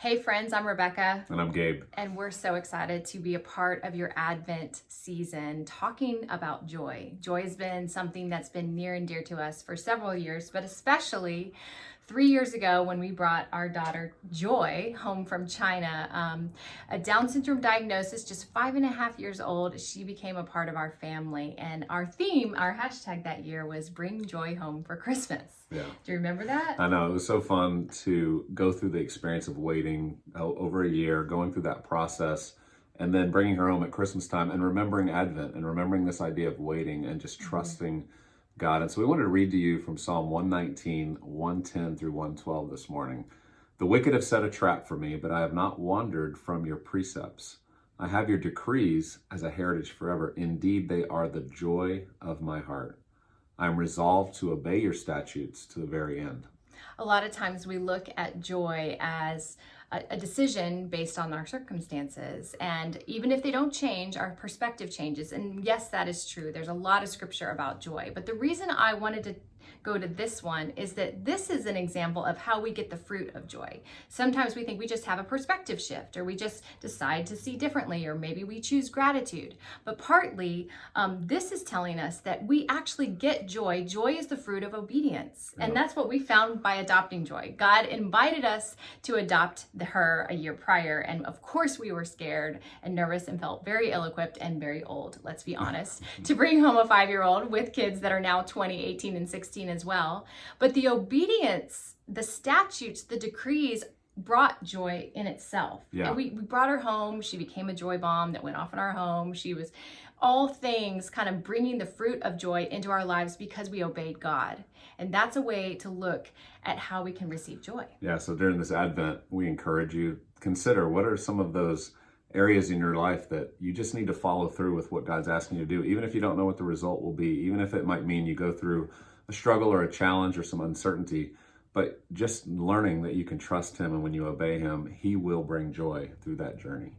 Hey friends, I'm Rebekah. And I'm Gabe. And we're so excited to be a part of your Advent season talking about joy. Joy has been something that's been near and dear to us for several years, but especially 3 years ago when we brought our daughter Joy home from China. A Down syndrome diagnosis, just 5.5 years old, she became a part of our family. And our theme, our hashtag that year was Bring Joy Home for Christmas. Yeah. Do you remember that? I know, it was so fun to go through the experience of waiting over a year, going through that process, and then bringing her home at Christmas time and remembering Advent and remembering this idea of waiting and just trusting God. And so we wanted to read to you from Psalm 119, 110 through 112 this morning. The wicked have set a trap for me, but I have not wandered from your precepts. I have your decrees as a heritage forever. Indeed, they are the joy of my heart. I am resolved to obey your statutes to the very end. A lot of times we look at joy as a decision based on our circumstances. And even if they don't change, our perspective changes. And yes, that is true. There's a lot of scripture about joy. But the reason I wanted to go to this one is that this is an example of how we get the fruit of joy. Sometimes we think we just have a perspective shift, or we just decide to see differently, or maybe we choose gratitude. But partly, this is telling us that we actually get joy. Joy is the fruit of obedience. And that's what we found by adopting Joy. God invited us to adopt her a year prior. And of course, we were scared and nervous and felt very ill-equipped and very old, let's be honest, to bring home a 5-year-old with kids that are now 20, 18, and 16 as well. But the obedience, the statutes, the decrees brought joy in itself. Yeah. And we brought her home. She became a joy bomb that went off in our home. She was all things kind of bringing the fruit of joy into our lives because we obeyed God. And that's a way to look at how we can receive joy. Yeah, so during this Advent, we encourage you, consider what are some of those areas in your life that you just need to follow through with what God's asking you to do, even if you don't know what the result will be, even if it might mean you go through a struggle or a challenge or some uncertainty, but just learning that you can trust Him, and when you obey Him, He will bring joy through that journey.